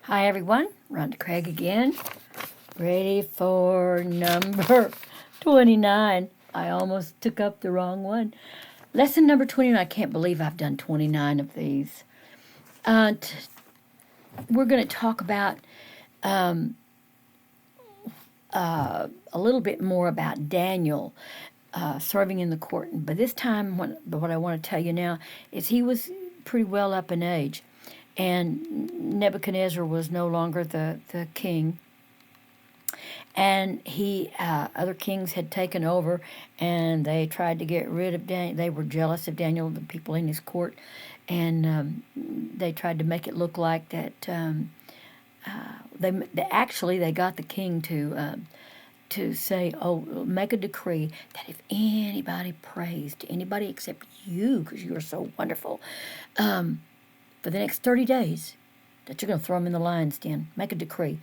Hi everyone, Rhonda Craig again, ready for number 29. I almost took up the wrong one. Lesson number 29. I can't believe I've done 29 of these. We're going to talk about a little bit more about Daniel serving in the court. But this time, what I want to tell you now is he was pretty well up in age. And Nebuchadnezzar was no longer the king. And other kings had taken over, and they tried to get rid of Daniel. They were jealous of Daniel, the people in his court, and they tried to make it look like that. They got the king to say, "Oh, make a decree that if anybody prays to anybody except you, because you are so wonderful." For the next 30 days, that you're going to throw him in the lion's den. Make a decree.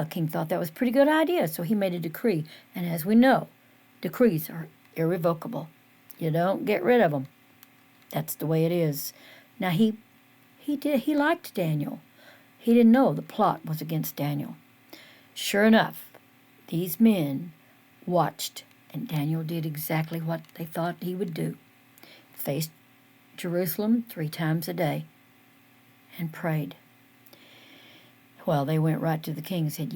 King thought that was a pretty good idea, so he made a decree. And as we know, decrees are irrevocable. You don't get rid of them. That's the way it is. Now, he liked Daniel. He didn't know the plot was against Daniel. Sure enough, these men watched, and Daniel did exactly what they thought he would do. Faced Jerusalem 3 times a day and prayed. Well, they went right to the king and said,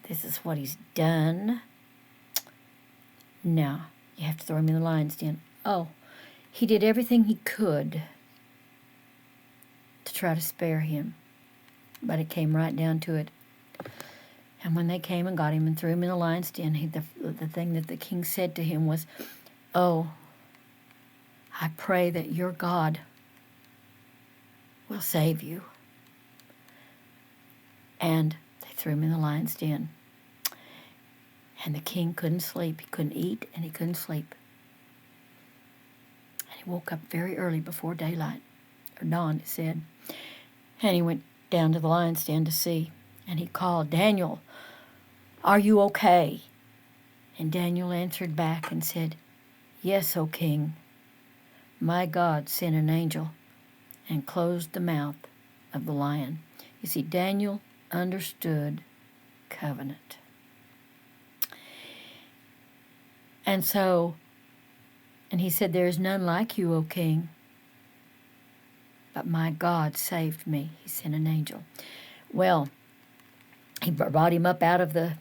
this is what he's done. Now, you have to throw him in the lion's den. Oh, he did everything he could to try to spare him, but it came right down to it. And when they came and got him and threw him in the lion's den, the thing that the king said to him was, "Oh, I pray that your God will save you." And they threw him in the lion's den. And the king couldn't sleep. He couldn't eat and he couldn't sleep. And he woke up very early before daylight, or dawn, it said. And he went down to the lion's den to see. And he called, "Daniel, are you okay?" And Daniel answered back and said, "Yes, O king. My God sent an angel and closed the mouth of the lion." You see, Daniel understood covenant. And he said, "There is none like you, O king. But my God saved me. He sent an angel." Well, he brought him up out of the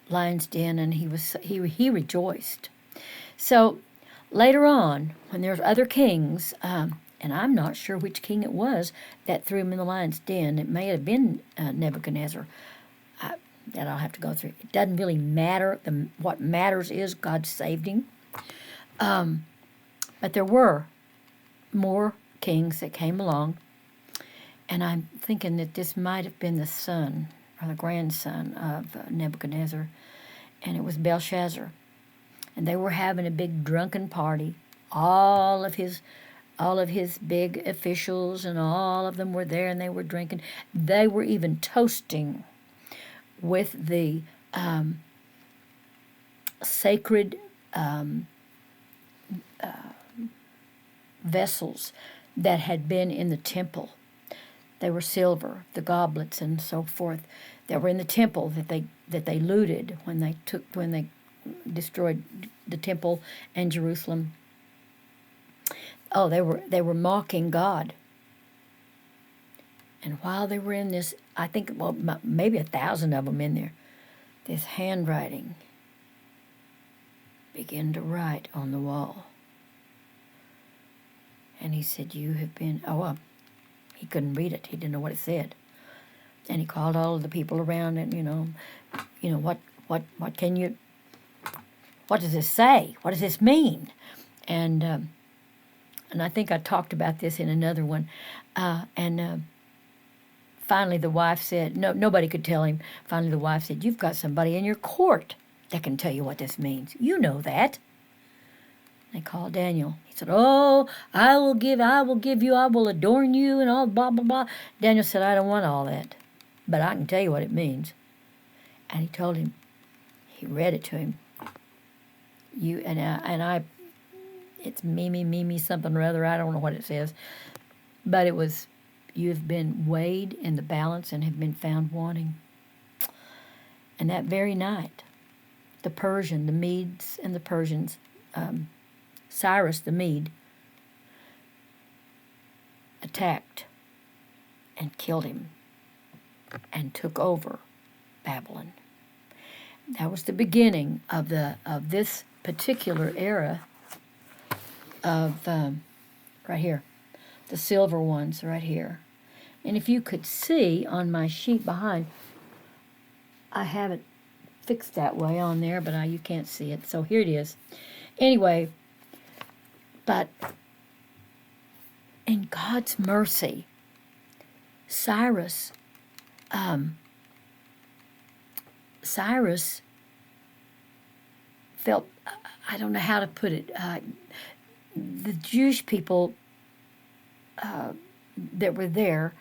lion's den, and he rejoiced. So later on, when there's other kings, and I'm not sure which king it was that threw him in the lion's den. It may have been Nebuchadnezzar. That I'll have to go through. It doesn't really matter. What matters is God saved him. But there were more kings that came along, and I'm thinking that this might have been the son or the grandson of Nebuchadnezzar, and it was Belshazzar. And they were having a big drunken party. All of his big officials and all of them were there, and they were drinking. They were even toasting with the sacred vessels that had been in the temple. They were silver, the goblets and so forth that were in the temple that they looted when they destroyed the temple and Jerusalem. Oh, they were mocking God. And while they were in this, I think, maybe 1,000 of them in there, this handwriting began to write on the wall. And he said, "You have been," he couldn't read it. He didn't know what it said. And he called all of the people around and, what can you, what does this say? What does this mean? And I think I talked about this in another one. Finally the wife said, nobody could tell him. Finally the wife said, "You've got somebody in your court that can tell you what this means. You know that." They called Daniel. He said, "Oh, I will give you, I will adorn you," and all blah, blah, blah. Daniel said, "I don't want all that, but I can tell you what it means." And he told him, he read it to him. It's Mimi, something or other. I don't know what it says. But it was you have been weighed in the balance and have been found wanting. And that very night, the Medes and the Persians, Cyrus the Mede, attacked and killed him and took over Babylon. That was the beginning of this particular era of right here, the silver ones right here. And if you could see on my sheet behind, I have it fixed that way on there, but you can't see it. So here it is. Anyway, but in God's mercy, Cyrus felt, I don't know how to put it, the Jewish people that were there,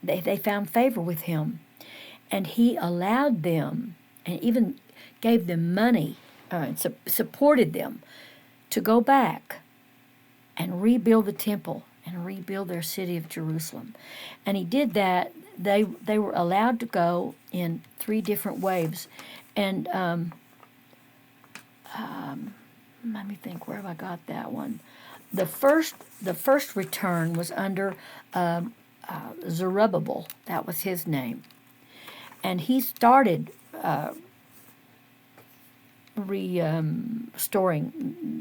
they found favor with him, and he allowed them, and even gave them money, and supported them to go back and rebuild the temple and rebuild their city of Jerusalem. And he did that. They were allowed to go in 3 different waves. And let me think, where have I got that one? The first return was under Zerubbabel. That was his name. And he started restoring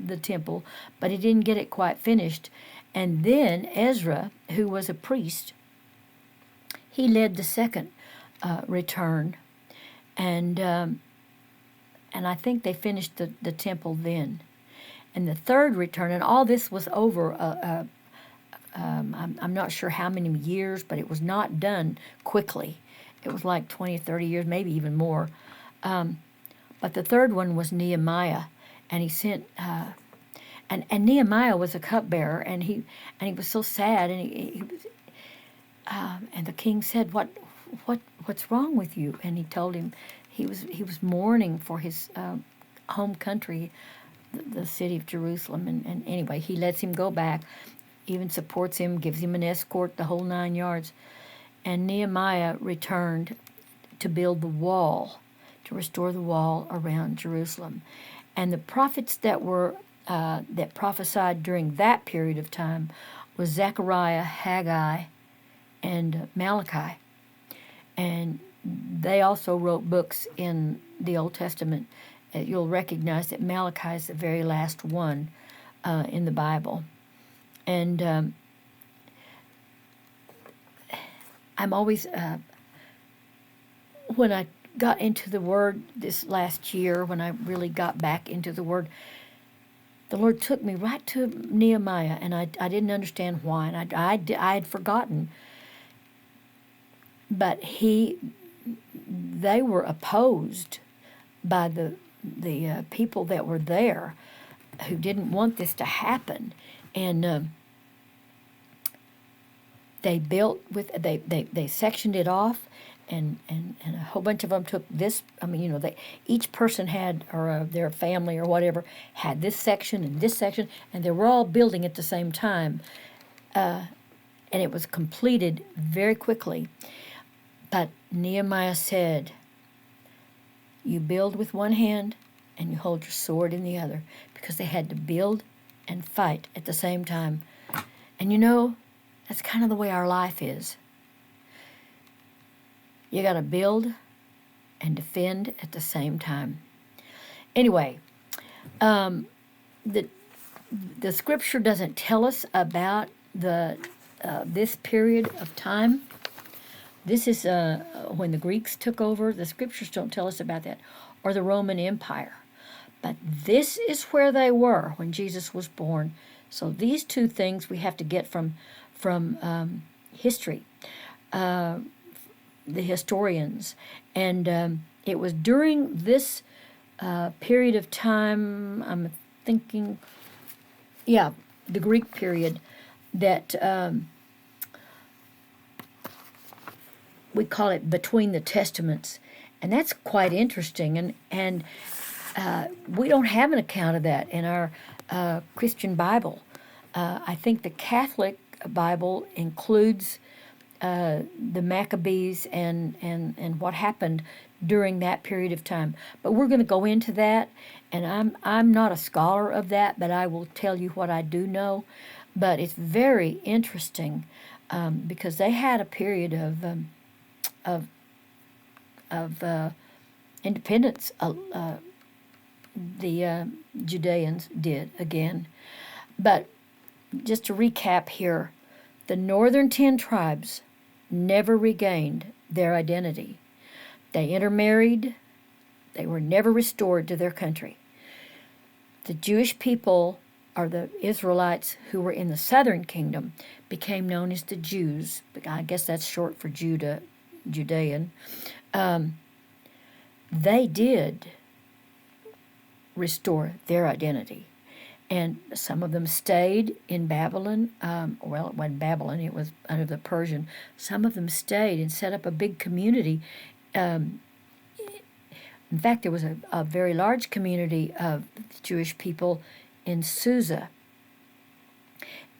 the temple, but he didn't get it quite finished. And then Ezra, who was a priest, he led the second return, and I think they finished the temple then. And the third return, and all this was over, I'm not sure how many years, but it was not done quickly. It was like 20 or 30 years, maybe even more. But the third one was Nehemiah, and he sent, and Nehemiah was a cupbearer, and he was so sad, and he was, and the king said, "What's wrong with you?" And he told him he was mourning for his home country, the city of Jerusalem, and anyway, he lets him go back, even supports him, gives him an escort, the whole 9 yards. And Nehemiah returned to build the wall, to restore the wall around Jerusalem. And the prophets that prophesied during that period of time was Zechariah, Haggai, and Malachi. And they also wrote books in the Old Testament. You'll recognize that Malachi is the very last one in the Bible. And I'm always, when I got into the Word this last year, when I really got back into the Word, the Lord took me right to Nehemiah, and I didn't understand why, and I had forgotten. But they were opposed by the people that were there, who didn't want this to happen, and they sectioned it off, and a whole bunch of them took this. I mean, each person had, or their family or whatever had this section and this section, and they were all building at the same time, and it was completed very quickly. But Nehemiah said, "You build with one hand and you hold your sword in the other," because they had to build and fight at the same time. And that's kind of the way our life is. You got to build and defend at the same time. Anyway, the scripture doesn't tell us about this period of time. This is when the Greeks took over. The scriptures don't tell us about that, or the Roman Empire. But this is where they were when Jesus was born. So these two things we have to get from history, the historians. And it was during this period of time, I'm thinking, the Greek period, that we call it between the Testaments, and that's quite interesting. And we don't have an account of that in our Christian Bible. I think the Catholic Bible includes the Maccabees and what happened during that period of time. But we're going to go into that, and I'm not a scholar of that, but I will tell you what I do know. But it's very interesting because they had a period of independence. The Judeans did again, but just to recap here, the northern 10 tribes never regained their identity. They intermarried. They were never restored to their country. The Jewish people, or the Israelites who were in the southern kingdom, became known as the Jews. I guess that's short for Judean. They did restore their identity. And some of them stayed in Babylon. Well, it wasn't Babylon, it was under the Persian. Some of them stayed and set up a big community. In fact, there was a very large community of Jewish people in Susa.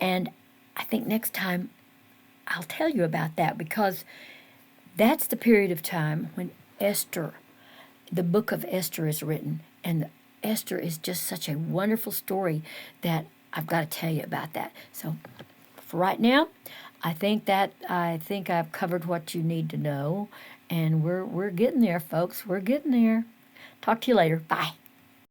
And I think next time I'll tell you about that, because that's the period of time when Esther, the book of Esther, is written. And Esther is just such a wonderful story that I've got to tell you about that. So for right now, I think I've covered what you need to know, and we're getting there, folks. We're getting there. Talk to you later. Bye.